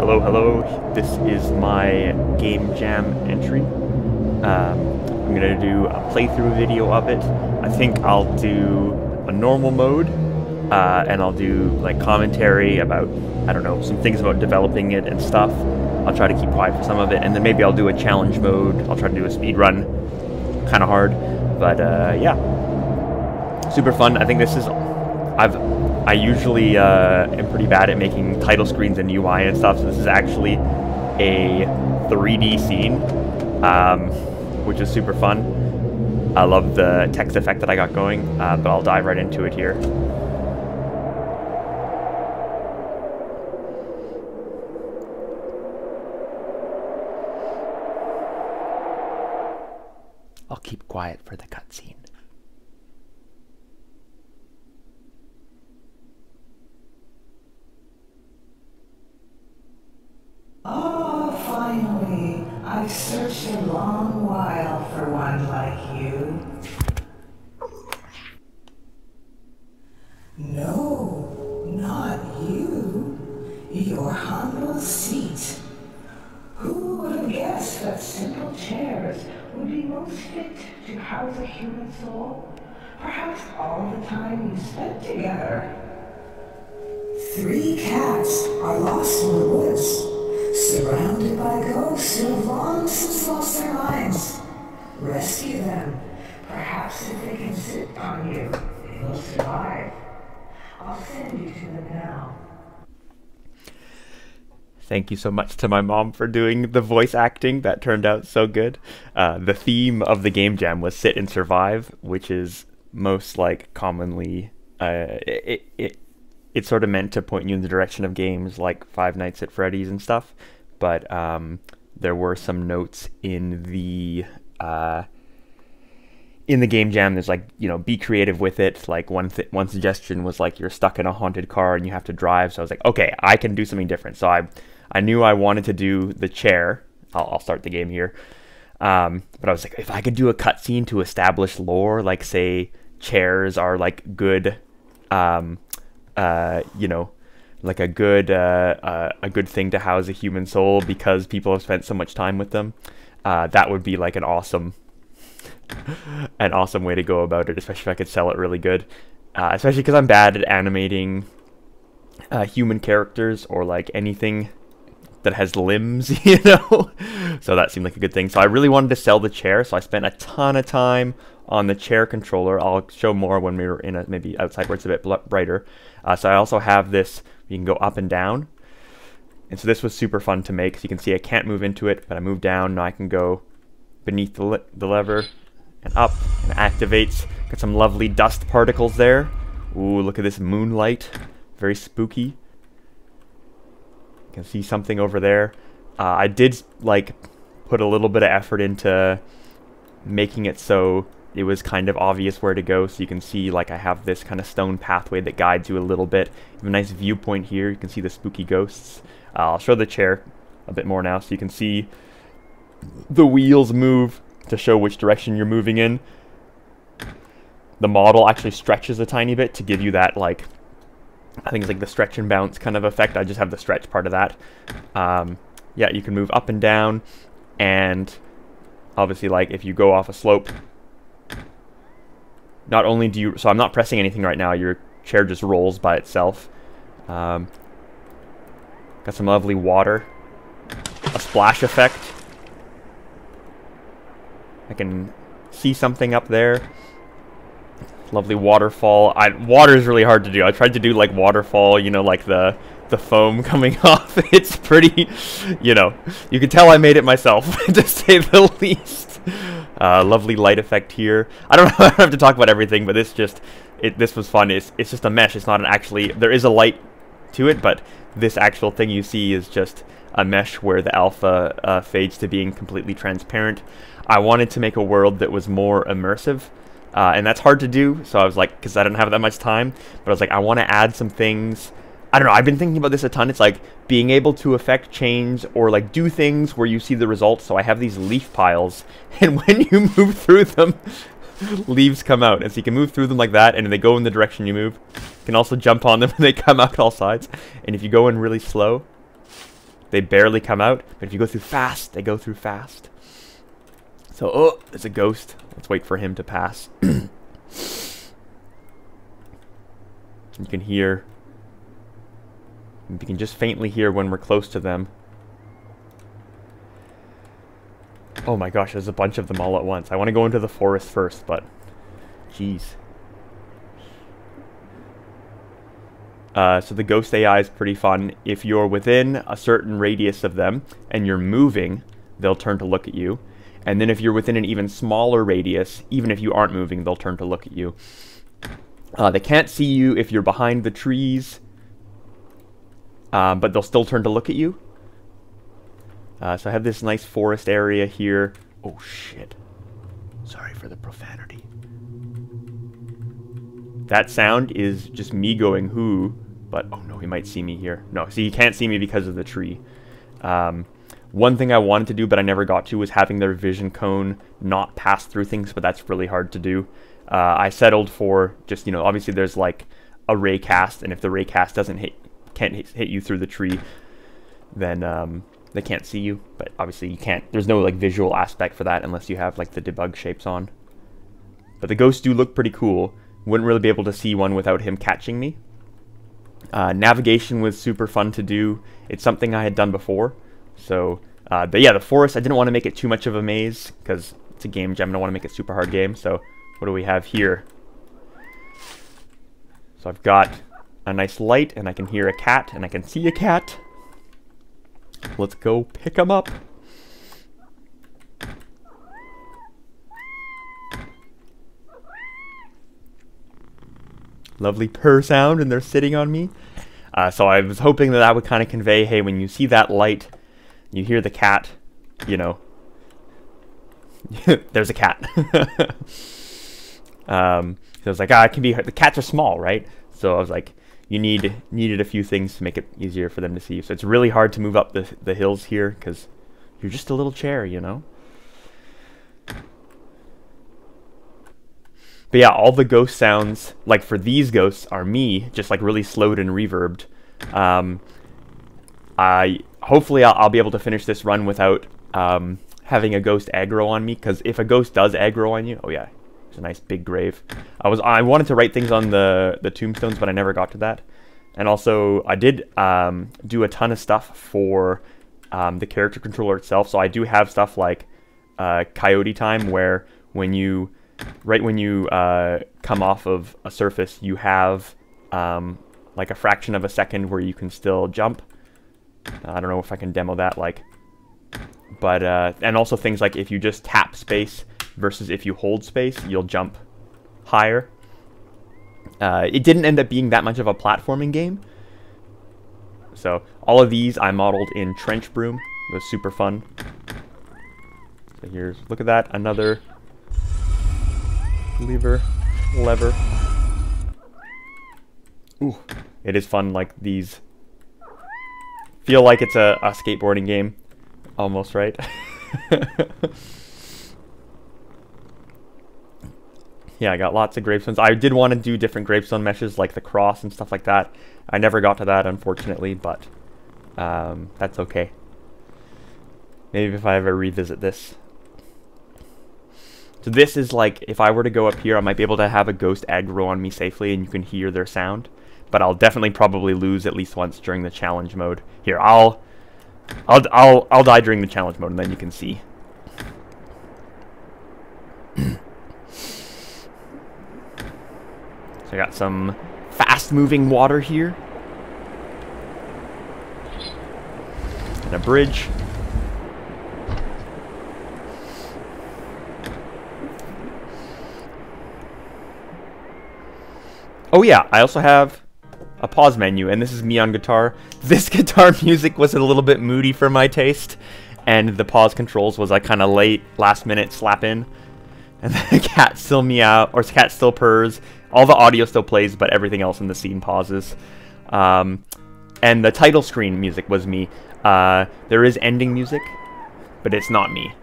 Hello, hello. This is my Game Jam entry. I'm gonna do a playthrough video of it. I think I'll do a normal mode, and I'll do like commentary about, I don't know, some things about developing it and stuff. I'll try to keep quiet for some of it, and then maybe I'll do a challenge mode. I'll try to do a speed run, kind of hard, but yeah, super fun. I think this is, I usually am pretty bad at making title screens and UI and stuff, so this is actually a 3D scene, which is super fun. I love the text effect that I got going, but I'll dive right into it here. I'll keep quiet for the cutscene. Oh, finally. I've searched a long while for one like you. No, not you. Your humble seat. Who would have guessed that simple chairs would be most fit to house a human soul? Perhaps all the time you spent together. 3 cats are lost in the woods, surrounded by ghosts who have long since lost their minds. Rescue them. Perhaps if they can sit on you, they will survive. I'll send you to them now. Thank you so much to my mom for doing the voice acting. That turned out so good. The theme of the Game Jam was Sit and Survive, which is most like commonly, it's sort of meant to point you in the direction of games like Five Nights at Freddy's and stuff, but there were some notes in the Game Jam. There's like, you know, be creative with it. Like one suggestion was like you're stuck in a haunted car and you have to drive. So I was like, okay, I can do something different. So I knew I wanted to do the chair. I'll start the game here. But I was like, if I could do a cutscene to establish lore, like say chairs are like good, you know, like a good thing to house a human soul because people have spent so much time with them. That would be like an awesome way to go about it, especially if I could sell it really good. Especially because I'm bad at animating human characters or like anything that has limbs, you know? So that seemed like a good thing. So I really wanted to sell the chair, so I spent a ton of time on the chair controller. I'll show more when we were in a, maybe outside where it's a bit brighter. So I also have this, you can go up and down. And so this was super fun to make. So you can see I can't move into it, but I move down. Now I can go beneath the lever and up, and it activates. Got some lovely dust particles there. Ooh, look at this moonlight. Very spooky. You can see something over there. I did like put a little bit of effort into making it so it was kind of obvious where to go. So you can see like I have this kind of stone pathway that guides you a little bit. You have a nice viewpoint here. You can see the spooky ghosts. I'll show the chair a bit more now so you can see the wheels move to show which direction you're moving in. The model actually stretches a tiny bit to give you that, like, I think it's like the stretch and bounce kind of effect. I just have the stretch part of that. Yeah, you can move up and down, and obviously like if you go off a slope, not only do you, so I'm not pressing anything right now, your chair just rolls by itself. Got some lovely water, a splash effect. I can see something up there. Lovely waterfall. Water is really hard to do. I tried to do like waterfall, you know, like the foam coming off. It's pretty, you know, you can tell I made it myself, to say the least. Lovely light effect here. I don't have to talk about everything, but this was fun. It's just a mesh. It's not an actually, there is a light to it, but this actual thing you see is just a mesh where the alpha fades to being completely transparent. I wanted to make a world that was more immersive, and that's hard to do, so I was like, because I didn't have that much time, but I was like, I want to add some things. I don't know, I've been thinking about this a ton. It's like being able to affect change or like do things where you see the results. So I have these leaf piles, and when you move through them, leaves come out. And so you can move through them like that, and they go in the direction you move. You can also jump on them, and they come out all sides. And if you go in really slow, they barely come out. But if you go through fast, they go through fast. So, oh, there's a ghost. Let's wait for him to pass. You can hear... You can just faintly hear when we're close to them. Oh my gosh, there's a bunch of them all at once. I want to go into the forest first, but... Jeez. So the ghost AI is pretty fun. If you're within a certain radius of them, and you're moving, they'll turn to look at you. And then if you're within an even smaller radius, even if you aren't moving, they'll turn to look at you. They can't see you if you're behind the trees, but they'll still turn to look at you. So I have this nice forest area here. Oh shit. Sorry for the profanity. That sound is just me going who, but oh no, he might see me here. No, see, he can't see me because of the tree. One thing I wanted to do, but I never got to, was having their vision cone not pass through things, but that's really hard to do. I settled for just, you know, obviously there's like a ray cast, and if the ray cast can't hit you through the tree, then they can't see you. But obviously you can't, there's no like visual aspect for that unless you have like the debug shapes on. But the ghosts do look pretty cool. Wouldn't really be able to see one without him catching me. Navigation was super fun to do. It's something I had done before. So, but yeah, the forest, I didn't want to make it too much of a maze because it's a game jam. I don't want to make it a super hard game. So what do we have here? So I've got a nice light, and I can hear a cat, and I can see a cat. Let's go pick him up. Lovely purr sound, and they're sitting on me. So I was hoping that that would kind of convey, hey, when you see that light, you hear the cat, you know, there's a cat. So I was like, it can be, the cats are small, right? So I was like, you needed a few things to make it easier for them to see you. So it's really hard to move up the hills here because you're just a little chair, you know? But yeah, all the ghost sounds, like for these ghosts, are me, just like really slowed and reverbed. Hopefully I'll be able to finish this run without having a ghost aggro on me, because if a ghost does aggro on you, oh yeah, it's a nice big grave. I wanted to write things on the tombstones, but I never got to that. And also, I did do a ton of stuff for the character controller itself. So I do have stuff like Coyote Time, where when you come off of a surface, you have like a fraction of a second where you can still jump. I don't know if I can demo that, but and also things like if you just tap space versus if you hold space, you'll jump higher. It didn't end up being that much of a platforming game. So all of these I modeled in Trench Broom. It was super fun. So here's, look at that, another lever. Ooh, it is fun, like these feel like it's a skateboarding game almost, right? Yeah, I got lots of gravestones. I did want to do different gravestone meshes like the cross and stuff like that. I never got to that, unfortunately, but that's okay. Maybe if I ever revisit this. So this is like, if I were to go up here, I might be able to have a ghost aggro on me safely and you can hear their sound. But I'll definitely probably lose at least once during the challenge mode. Here, I'll die during the challenge mode and then you can see. So I got some fast-moving water here. And a bridge. Oh yeah, I also have a pause menu, and this is me on guitar. This guitar music was a little bit moody for my taste, and the pause controls was like kind of late, last minute slap in. And the cat still meow, or cat still purrs. All the audio still plays, but everything else in the scene pauses. And the title screen music was me. There is ending music, but it's not me.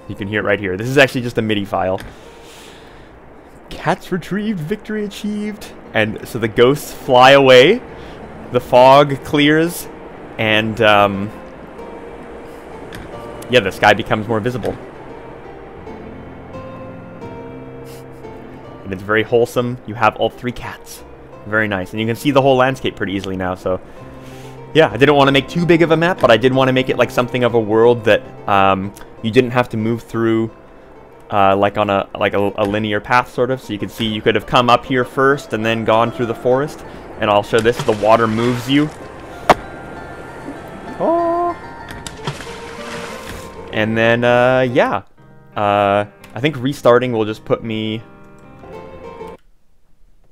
You can hear it right here. This is actually just a MIDI file. Cats retrieved, victory achieved. And so the ghosts fly away. The fog clears. And yeah, the sky becomes more visible. And it's very wholesome. You have all 3 cats. Very nice. And you can see the whole landscape pretty easily now, so... Yeah, I didn't want to make too big of a map, but I did want to make it like something of a world that you didn't have to move through like on a linear path, sort of. So you could see you could have come up here first and then gone through the forest. And I'll show this. The water moves you. Oh. And then, yeah. I think restarting will just put me...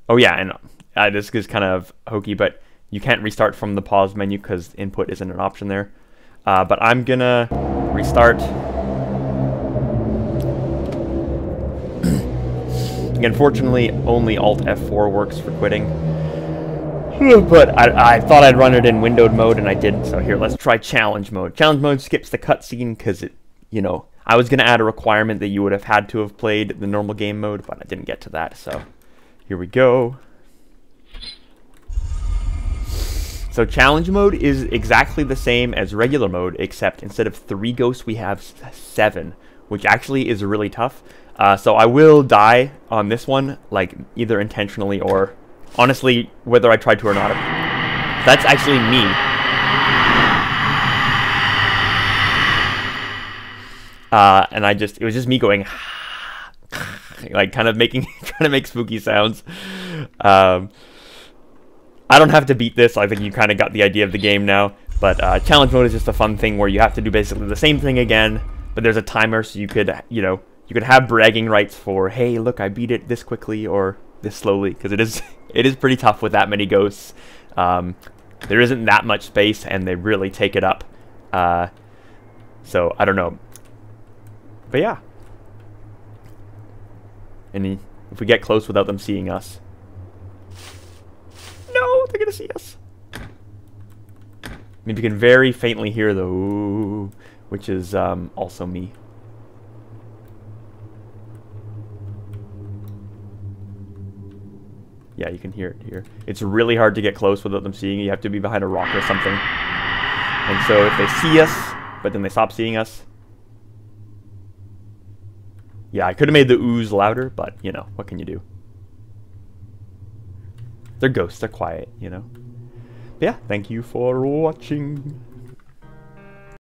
Oh, yeah, and this is kind of hokey, but you can't restart from the pause menu because input isn't an option there. But I'm gonna restart. Unfortunately, only Alt F4 works for quitting. But I thought I'd run it in windowed mode, and I didn't. So here, let's try challenge mode. Challenge mode skips the cutscene because it, you know, I was gonna add a requirement that you would have had to have played the normal game mode, but I didn't get to that. So here we go. So challenge mode is exactly the same as regular mode, except instead of 3 ghosts, we have 7, which actually is really tough. So I will die on this one, like either intentionally or honestly, whether I tried to or not. That's actually me. And it was just me going, like kind of trying to make spooky sounds. I don't have to beat this. I think you kind of got the idea of the game now. But challenge mode is just a fun thing where you have to do basically the same thing again, but there's a timer, so you could, you know, you could have bragging rights for, hey, look, I beat it this quickly or this slowly, because it is pretty tough with that many ghosts. There isn't that much space, and they really take it up. So I don't know, but yeah. And if we get close without them seeing us. No, they're gonna see us. I mean, you can very faintly hear the ooh, which is also me. Yeah, you can hear it here. It's really hard to get close without them seeing you. You have to be behind a rock or something. And so if they see us, but then they stop seeing us. Yeah, I could have made the oohs louder, but, you know, what can you do? They're ghosts, they're quiet, you know. But yeah, thank you for watching.